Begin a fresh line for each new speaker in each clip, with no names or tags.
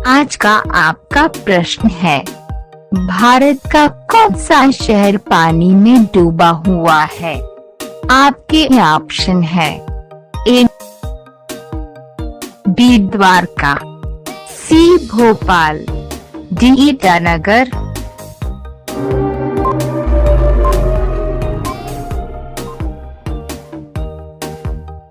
आज का आपका प्रश्न है, भारत का कौन सा शहर पानी में डूबा हुआ है? आपके ऑप्शन है A B Dwarka, C Bhopal, D Itanagar.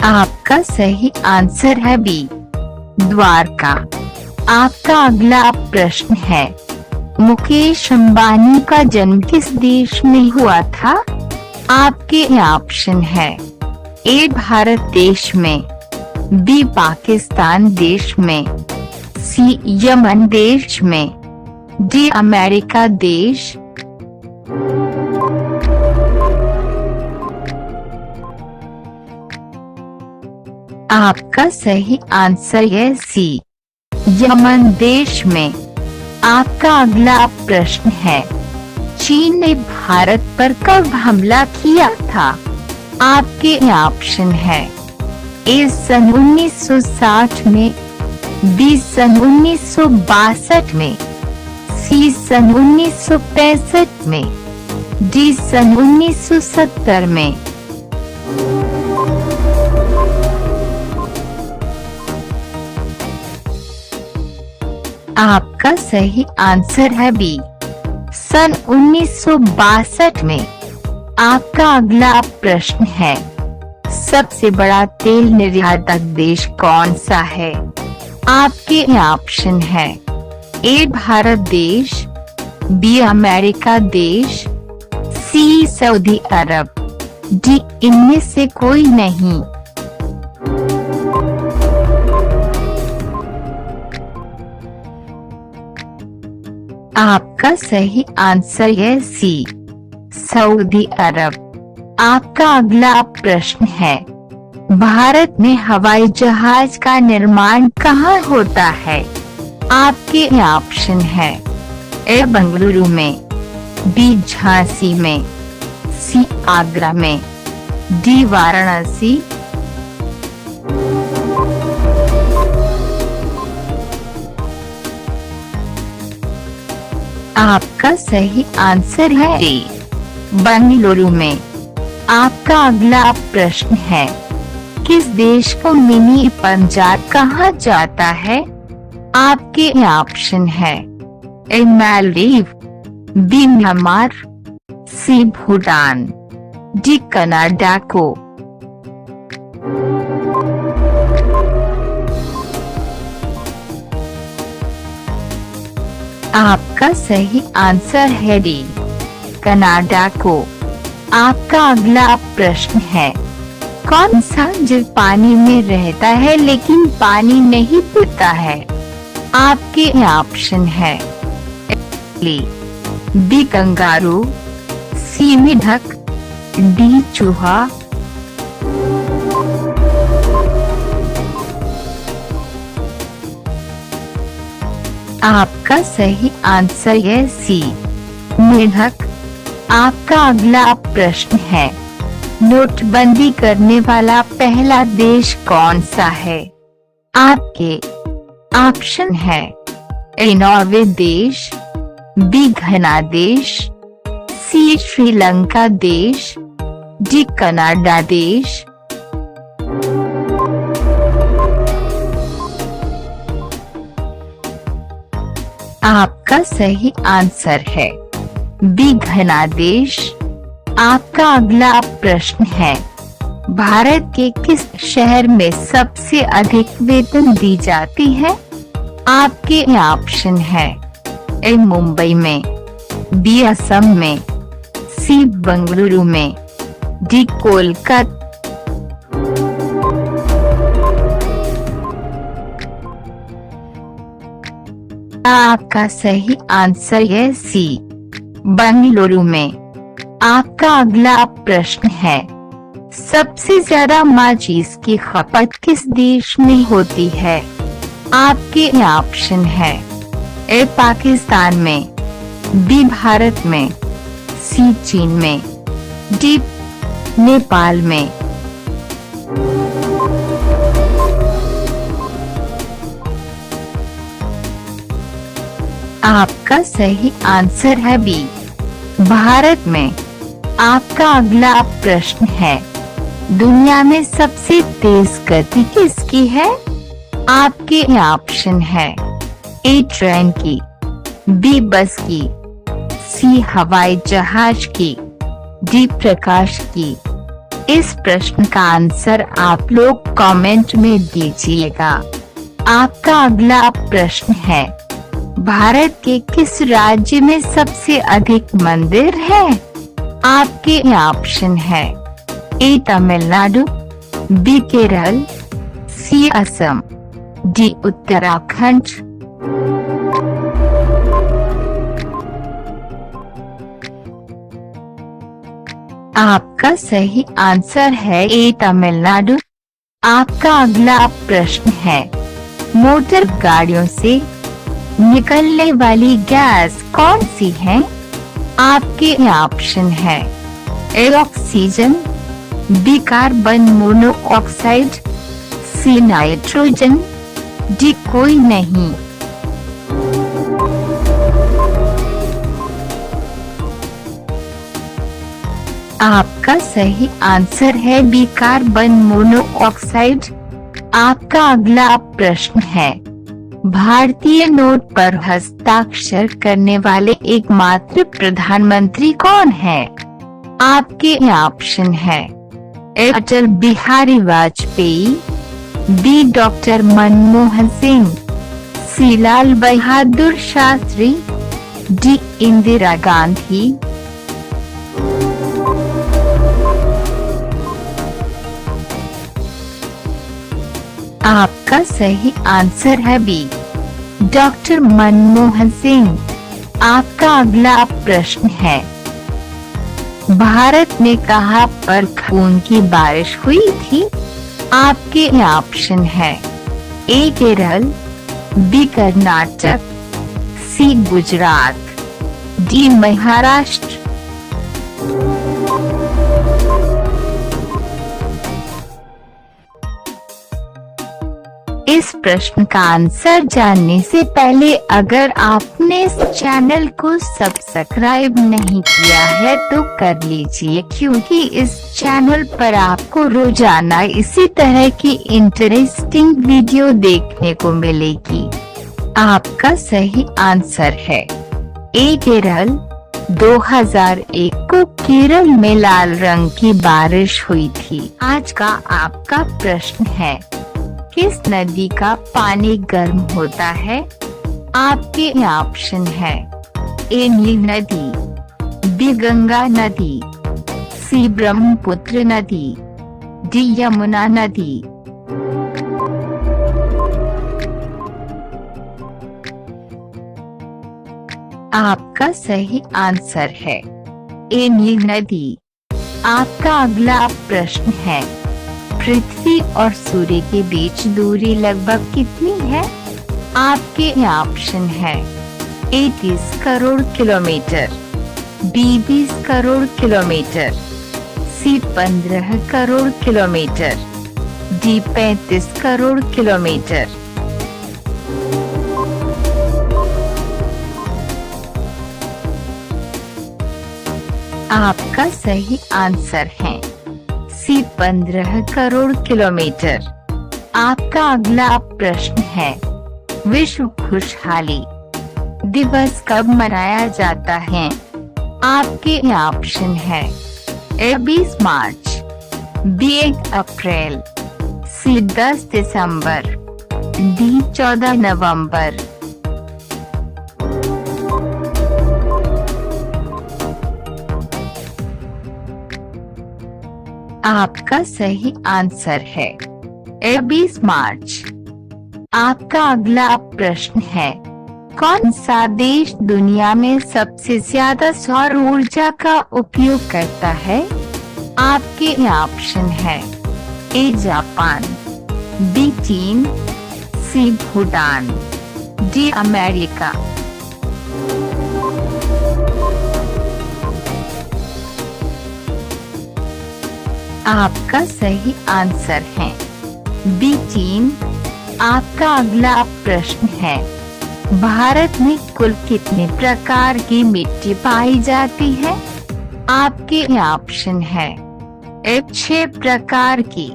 आपका सही आंसर है बी द्वारका। आपका अगला प्रश्न है, मुकेश अंबानी का जन्म किस देश में हुआ था? आपके ऑप्शन है ए भारत देश में, बी पाकिस्तान देश में, सी यमन देश में, डी अमेरिका देश। आपका सही आंसर है सी यमन देश में। आपका अगला प्रश्न है, चीन ने भारत पर कब हमला किया था? आपके ऑप्शन है ए सन 1960 में, बी सन 1962 में, सी सन 1965 में, डी सन 1970 में। आपका सही आंसर है बी सन 1962 में। आपका अगला प्रश्न है, सबसे बड़ा तेल निर्यातक देश कौन सा है? आपके ऑप्शन है ए भारत देश, बी अमेरिका देश, सी सऊदी अरब, डी इनमें से कोई नहीं। आपका सही आंसर है सी सऊदी अरब। आपका अगला प्रश्न है, भारत में हवाई जहाज का निर्माण कहाँ होता है? आपके ऑप्शन है ए बेंगलुरु में, बी झांसी में, सी आगरा में, डी वाराणसी। आपका सही आंसर है ए बेंगलुरु में। आपका अगला प्रश्न है, किस देश को मिनी पंजाब कहा जाता है? आपके ऑप्शन है ए मालदीव, बी म्यांमार, सी भूटान, डी कनाडा को। आपका सही आंसर है डी कनाडा को। आपका अगला प्रश्न है, कौन सा जीव पानी में रहता है लेकिन पानी नहीं पीता है? आपके ऑप्शन है बी कंगारू, सी मेढक, डी चूहा। आपका सही आंसर है सी मेढक। आपका अगला प्रश्न है, नोटबंदी करने वाला पहला देश कौन सा है? आपके ऑप्शन है ए नॉर्वे देश, बी घना देश, सी श्रीलंका देश, डी कनाडा देश। आपका सही आंसर है बी घना देश। आपका अगला प्रश्न है, भारत के किस शहर में सबसे अधिक वेतन दी जाती है? आपके ऑप्शन है ए मुंबई में, बी असम में, सी बेंगलुरु में, डी कोलकाता। आपका सही आंसर है सी बेंगलुरु में। आपका अगला प्रश्न है, सबसे ज्यादा माचिस की खपत किस देश में होती है? आपके ऑप्शन है ए पाकिस्तान में, बी भारत में, सी चीन में, डी नेपाल में। आपका सही आंसर है बी, भारत में। आपका अगला प्रश्न है, दुनिया में सबसे तेज गति किसकी है? आपके ऑप्शन है, ए ट्रेन की, बी बस की, सी हवाई जहाज की, डी प्रकाश की। इस प्रश्न का आंसर आप लोग कमेंट में दीजिएगा। आपका अगला प्रश्न है, भारत के किस राज्य में सबसे अधिक मंदिर है? आपके ऑप्शन है, ए तमिलनाडु, बी केरल, सी असम, डी उत्तराखंड। आपका सही आंसर है ए तमिलनाडु। आपका अगला प्रश्न है, मोटर गाड़ियों से निकलने वाली गैस कौन सी है? आपके ऑप्शन है, A oxygen, B carbon monoxide, C nitrogen, D कोई नहीं। आपका सही आंसर है बी कार्बन मोनोऑक्साइड। आपका अगला प्रश्न है, भारतीय नोट पर हस्ताक्षर करने वाले एकमात्र प्रधानमंत्री कौन है? आपके ऑप्शन है, ए अटल बिहारी वाजपेयी, बी डॉक्टर मनमोहन सिंह, सी लाल बहादुर शास्त्री, डी इंदिरा गांधी। आपका सही आंसर है बी, डॉक्टर मनमोहन सिंह। आपका अगला प्रश्न है, भारत में कहां पर खून की बारिश हुई थी? आपके ऑप्शन है, ए केरल, बी कर्नाटक, सी गुजरात, डी महाराष्ट्र। इस प्रश्न का आंसर जानने से पहले अगर आपने इस चैनल को सब्सक्राइब नहीं किया है तो कर लीजिए, क्योंकि इस चैनल पर आपको रोजाना इसी तरह की इंटरेस्टिंग वीडियो देखने को मिलेगी। आपका सही आंसर है, ए केरल। 2001 को केरल में लाल रंग की बारिश हुई थी। आज का आपका प्रश्न है, किस नदी का पानी गर्म होता है? आपके ऑप्शन है, ए नील नदी, बी गंगा नदी, सी ब्रह्मपुत्र नदी, डी यमुना नदी। आपका सही आंसर है, ए नील नदी। आपका अगला प्रश्न है, पृथ्वी और सूर्य के बीच दूरी लगभग कितनी है? आपके ऑप्शन है, A 30 crore kilometre, B 20 crore kilometre, C 15 crore kilometre, D 35 crore kilometre. आपका सही आंसर है, सी 15 करोड़ किलोमीटर। आपका अगला प्रश्न है, विश्व खुशहाली दिवस कब मनाया जाता है? आपके ऑप्शन है, ए 20 मार्च, बी 1 अप्रैल, सी 10 दिसंबर, डी 14 नवंबर। आपका सही आंसर है, ए 20 मार्च। आपका अगला प्रश्न है, कौन सा देश दुनिया में सबसे ज्यादा सौर ऊर्जा का उपयोग करता है? आपके ऑप्शन है, ए जापान, बी चीन, सी भूटान, डी अमेरिका। आपका सही आंसर है, बी चीन। आपका अगला प्रश्न है, भारत में कुल कितने प्रकार की मिट्टी पाई जाती है? आपके ऑप्शन है। ए 6 प्रकार की,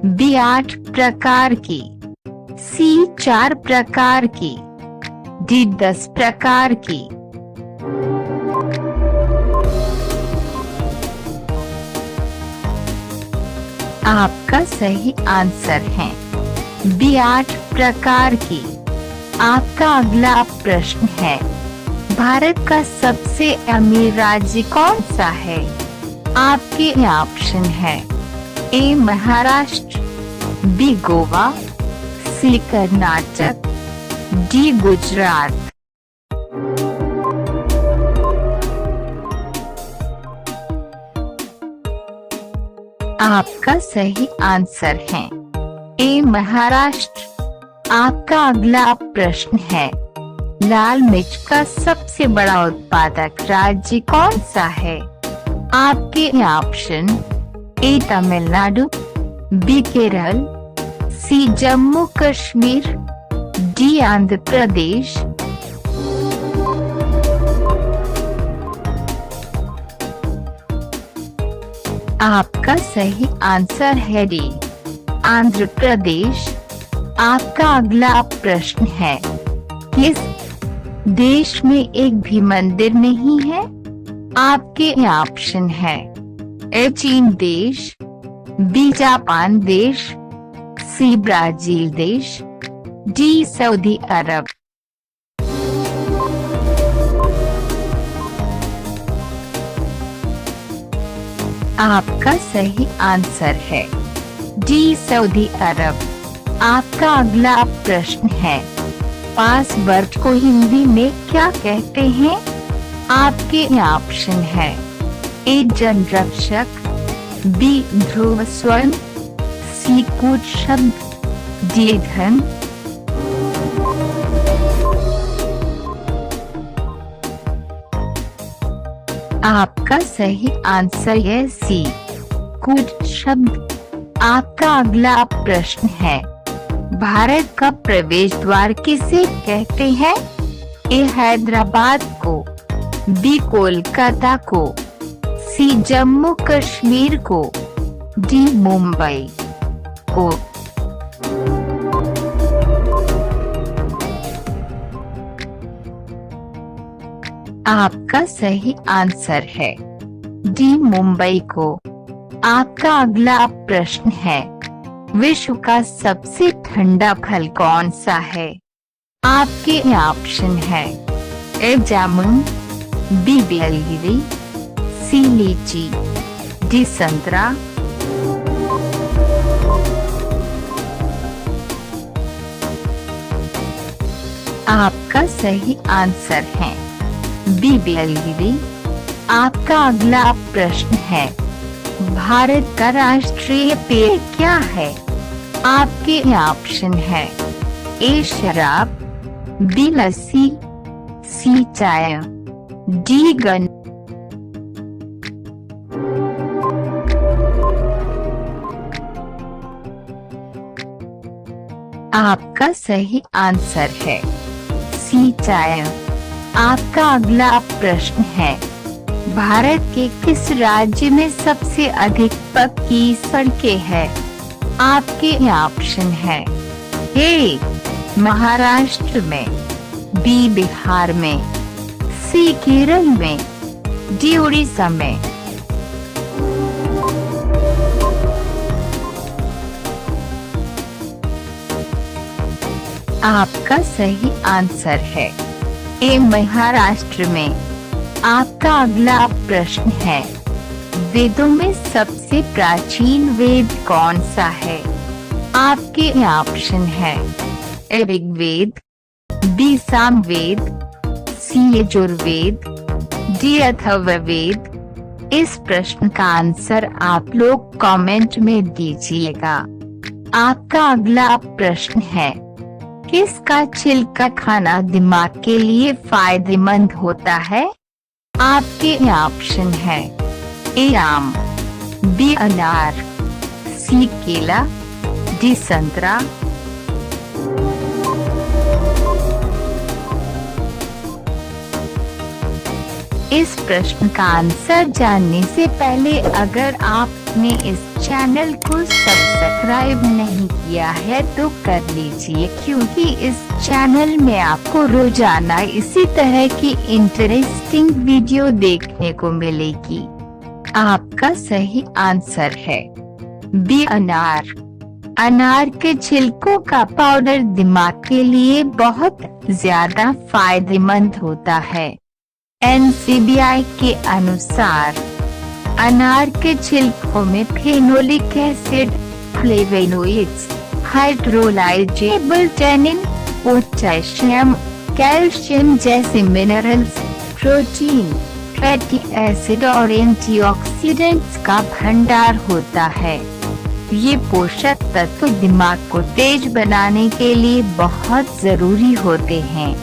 बी 8 प्रकार की, सी 4 प्रकार की, डी 10 प्रकार की। आपका सही आंसर है बी 8 प्रकार की। आपका अगला प्रश्न है, भारत का सबसे अमीर राज्य कौन सा है? आपके ऑप्शन है। ए महाराष्ट्र, बी गोवा, सी कर्नाटक, डी गुजरात। आपका सही आंसर है ए महाराष्ट्र। आपका अगला प्रश्न है, लाल मिर्च का सबसे बड़ा उत्पादक राज्य कौन सा है? आपके ऑप्शन। ए तमिलनाडु, बी केरल, सी जम्मू कश्मीर, डी आंध्र प्रदेश। आपका सही आंसर है डी आंध्र प्रदेश। आपका अगला प्रश्न है, किस देश में एक भी मंदिर नहीं है? आपके ऑप्शन है। ए चीन देश, बी जापान देश, सी ब्राजील देश, डी सऊदी अरब। आपका सही आंसर है डी सऊदी अरब। आपका अगला प्रश्न है, पासवर्ड को हिंदी में क्या कहते हैं? आपके ऑप्शन है। ए जन रक्षक, बी ध्रुव स्वर्ण, सी कूट शब्द, डी धन। आपका सही आंसर है सी कूट शब्द। आपका अगला प्रश्न है, भारत का प्रवेश द्वार किसे कहते हैं? ए हैदराबाद को, बी कोलकाता को, सी जम्मू कश्मीर को, डी मुंबई को। आपका सही आंसर है डी मुंबई को। आपका अगला प्रश्न है, विश्व का सबसे ठंडा फल कौन सा है? आपके ऑप्शन है। ए जामुन, बी बेलगिरी, सी लीची, डी संतरा। आपका सही आंसर है बी बेलगिरी। आपका अगला प्रश्न है, भारत का राष्ट्रीय पेय क्या है? आपके ऑप्शन है। ए शराब, बी लस्सी, सी चाय, डी गन। आपका सही आंसर है सी चाय। आपका अगला प्रश्न है, भारत के किस राज्य में सबसे अधिक पक्की सड़कें हैं? आपके ऑप्शन है। ए महाराष्ट्र में, बी बिहार में, सी केरल में, डी उड़ीसा में। आपका सही आंसर है ए महाराष्ट्र में। आपका अगला प्रश्न है, वेदों में सबसे प्राचीन वेद कौन सा है? आपके ऑप्शन है। ए ऋग्वेद, बी सामवेद, सी यजुर्वेद, डी अथर्ववेद। इस प्रश्न का आंसर आप लोग कमेंट में दीजिएगा। आपका अगला प्रश्न है, किसका छिलका खाना दिमाग के लिए फायदेमंद होता है? आपके ऑप्शन है। ए आम, बी अनार, सी केला, डी संतरा। इस प्रश्न का आंसर जानने से पहले अगर आपने इस चैनल को सब्सक्राइब नहीं किया है तो कर लीजिए, क्योंकि इस चैनल में आपको रोजाना इसी तरह की इंटरेस्टिंग वीडियो देखने को मिलेगी। आपका सही आंसर है बी, अनार। अनार के छिलकों का पाउडर दिमाग के लिए बहुत ज्यादा फायदेमंद होता है। NCBI के अनुसार अनार के छिलकों में phenolic acid, flavonoids, hydrolysable tannin, potassium, calcium जैसे मिनरल्स, प्रोटीन, फैटी एसिड और एंटीऑक्सीडेंट्स का भंडार होता है। ये पोषक तत्व दिमाग को तेज बनाने के लिए बहुत जरूरी होते हैं।